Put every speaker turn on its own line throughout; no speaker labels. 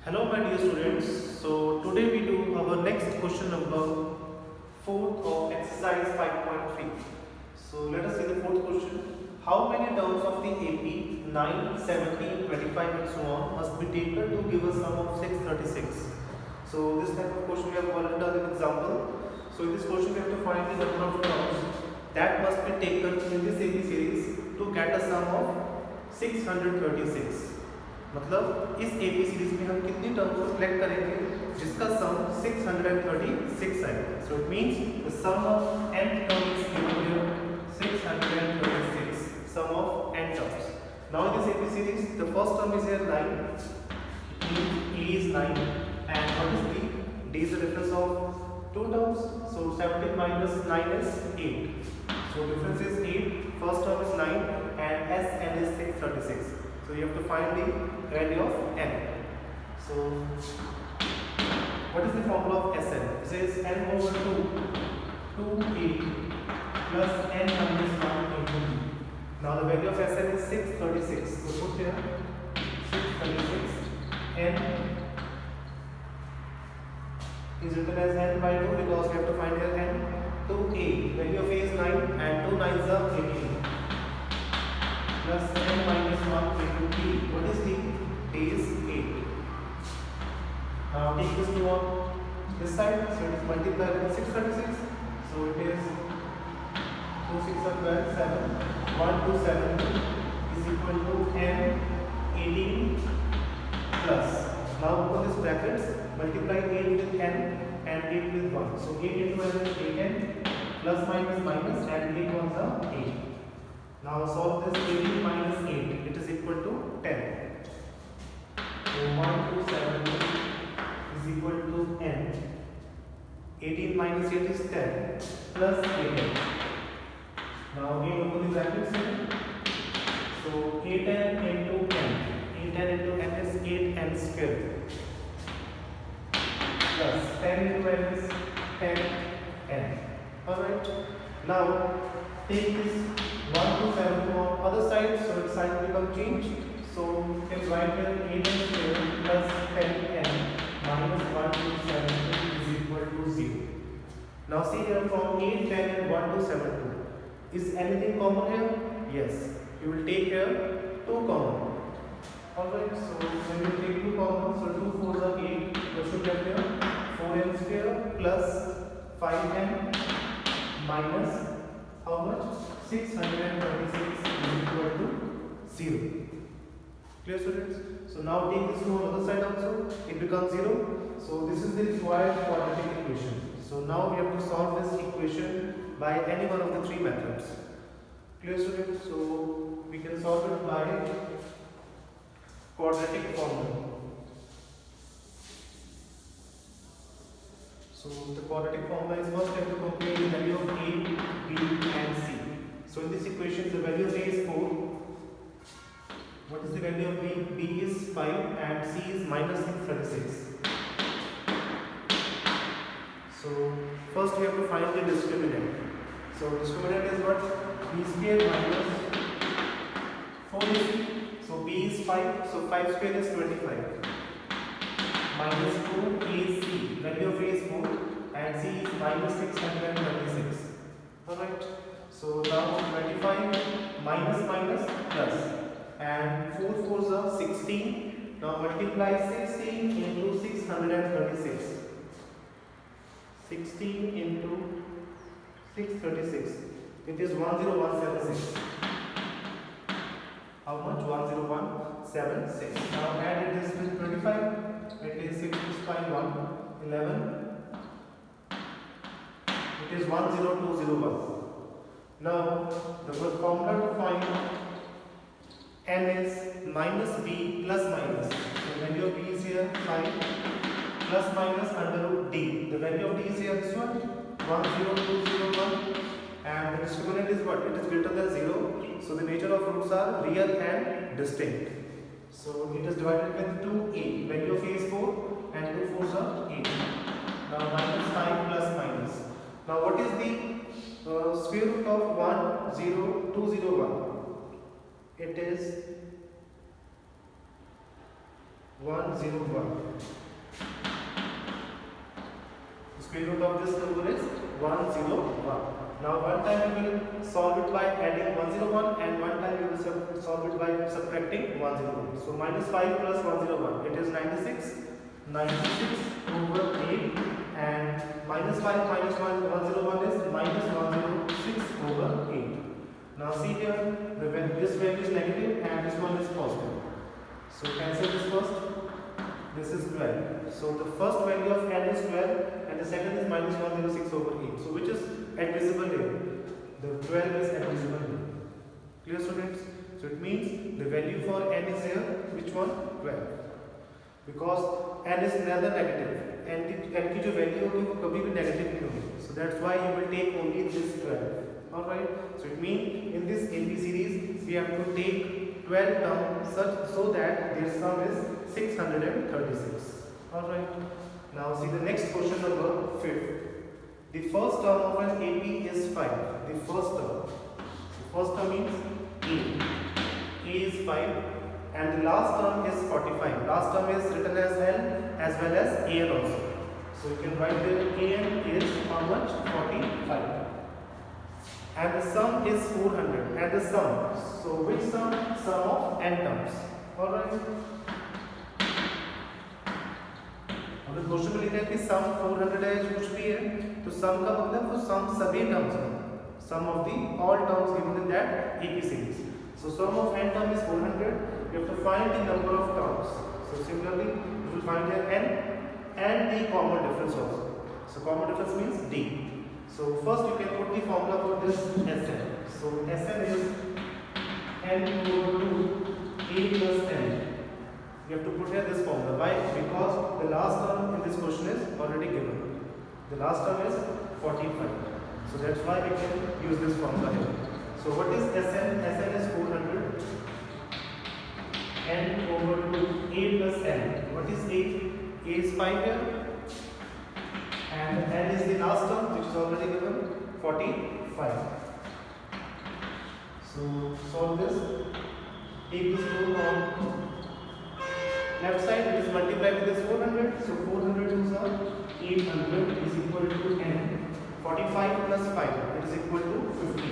Hello my dear students. So today we do our next question number 4th of exercise 5.3. So let us see the fourth question. How many terms of the AP 9, 17, 25 and so on must be taken to give a sum of 636? So this type of question we have already done an example. So in this question we have to find the number of terms that must be taken in this AP series to get a sum of 636. मतलब इस AP series में हम कितनी terms को select करेंगे जिसका sum 636 आएगा. So it means the sum of n terms is given here 636 sum of n terms. Now in this AP series the first term is here 9. It means A is 9 and what is D? D is the difference of two terms. So 17 minus 9 is 8. So difference is 8. First term is 9 and Sn is 636. So you have to find the value of n. So what is the formula of Sn? It says n over 2a plus n minus 1 into d. Now the value of Sn is 636. So put here 636. N is written as n by 2 because we have to find here n. 2a, value of a is 9 and 2 9s are 18. Plus n minus 1 into d. What is d? D is 8. Now d is to on this side, so it is multiplied with 636. So it is 2 6 are 12, 7. 1 2 7 is equal to n 18 plus. Now open this brackets, multiply 8 with n and 8 with 1. So 8 into n is 8n plus minus minus and 8 ones are 8. Now solve this 18 minus 8. It is equal to 10. So 1270 is equal to n. 18 minus 8 is 10 plus 8n. Now again open the brackets here. So 8n into n. 8n into n is 8n square. Plus 10 into n is 10n. Alright. Now take this 1 to 7 on other side, so its sign will become changed. So you can write here 8n square plus 10n minus 1 to 7 is equal to 0. Now see here from 8, 10 and 1 to 7 2. Is anything common here? Yes. You will take here 2 common. Alright, so when you take 2 common, so 2 4s are 8. What should get here? 4n square plus 5n minus how much? 626 is equal to 0. Clear students? So now take this to another side also. It becomes 0. So this is the required quadratic equation. So now we have to solve this equation by any one of the three methods. Clear students? So we can solve it by quadratic formula. So the quadratic formula is first we have to compare the value of a, b and c. So in this equation the value of a is 4. What is the value of b? B is 5 and c is minus 636. So first we have to find the discriminant. So discriminant is what? B square minus 4ac. So b is 5, so 5 square is 25. Minus 4ac, value of a is 4 and c is minus 626. Alright, so now 25 minus minus plus and 4 4s are 16. Now multiply 16 into 636. 16 into 636. It is 10176. How much? 10176. Now add this with 25. It is 6 plus 1, 11. It is 10201. Now the formula to find n is minus b plus minus. The value of b is here 5 plus minus under root d. The value of d is here this one 10201 and the discriminant is what? It is greater than 0. So the nature of roots are real and distinct. So it is divided with 2a. Value of a is 4 and 2 4s are 8. Now minus 5 plus minus. Now what is the square root of 10201? It is 101. The square root of this number is 101. Now one time we will solve it by adding 101 and one time we will solve it by subtracting 101. So minus 5 plus 101, it is 96. 96 over 8 and minus 5 minus 101 is minus 106 over 8. Now see here, this value is negative and this one is positive. So cancel this first. This is 12. So the first value of n is 12 and the second is minus 106 over 8. So which is admissible here? The 12 is admissible here. Clear students? So it means the value for n is here, which one? 12. Because n is neither negative. n की जो value होगी वो कभी भी negative नहीं होगी. So that's why you will take only this 12. Alright. So it means in this AP series we have to take 12 terms so that their sum is 636. Alright. Now see the next question number 5. The first term of an AP is 5. The first term. The first term means A. A is 5 and the last term is 45. Last term is written as L as well as AN also. So you can write the AN is how much? 45. And the sum is 400 and the sum. So which sum? Sum of n terms. Alright. अब इस question में लिखा है कि सम 400 है कुछ भी है तो सम का मतलब वो सम सभी टर्म्स है sum of the all terms given in that AP series. So sum of n term is 400. You have to find the number of terms. So similarly you will find here n and the common difference also. So common difference means d. So first you can put the formula for this Sn. So Sn is n over 2 a plus n. You have to put here this formula. Why? Because the last term in this question is already given. The last term is 45. So that's why we can use this formula here. So what is Sn? Sn is 400. N over 2 a plus n. What is a? A is 5 here. And n is the last term which is already given 45. So solve this. Take this 2 on left side, it is multiplied with this 400. So 400 is 800 is equal to n. 45 plus 5, it is equal to 50.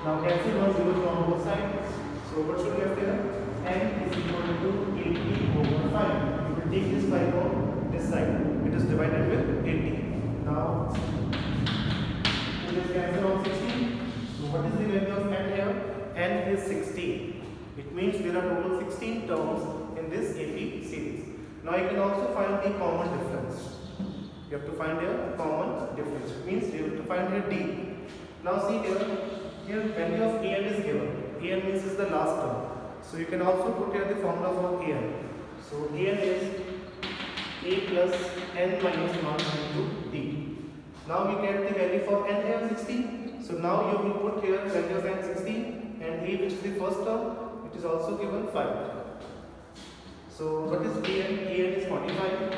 Now cancel 1 0 from both sides. So what should we have here? N is equal to 80 over 5. We will take this 5 on this side. It is divided with 80. Now it is cancelled on 16. So what is the value of n here? N is 16. It means there are total 16 terms in this AP series. Now you can also find the common difference. You have to find a common difference. It means you have to find a d. Now see here value of an is given. An means is the last term. So you can also put here the formula for an. So an is a plus n minus 1 into d. Now we get the value for n here 16. So now you will put here value of n 16 and a which is the first term. It is also given 5. So what is an? An is 45,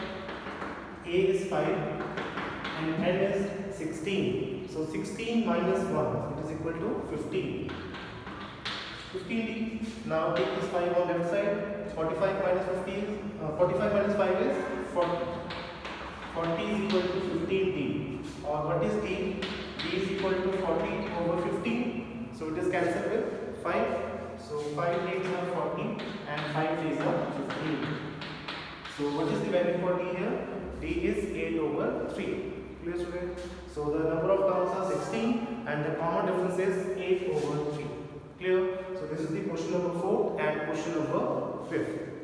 a is 5 and n is 16. So 16 minus 1, it is equal to 15. 15d. Now take this 5 on left side. 45 minus 15, 45 minus 5 is 40. 40 is equal to 15d. Or what is d? d is equal to 40 over 15. So it is cancelled with 5. So 5 days are 40 and 5 days are 15. So what is the value for d here? D is 8 over 3. Clear student? So the number of terms are 16 and the common difference is 8 over 3. Clear? So this is the question number 4 and question number 5.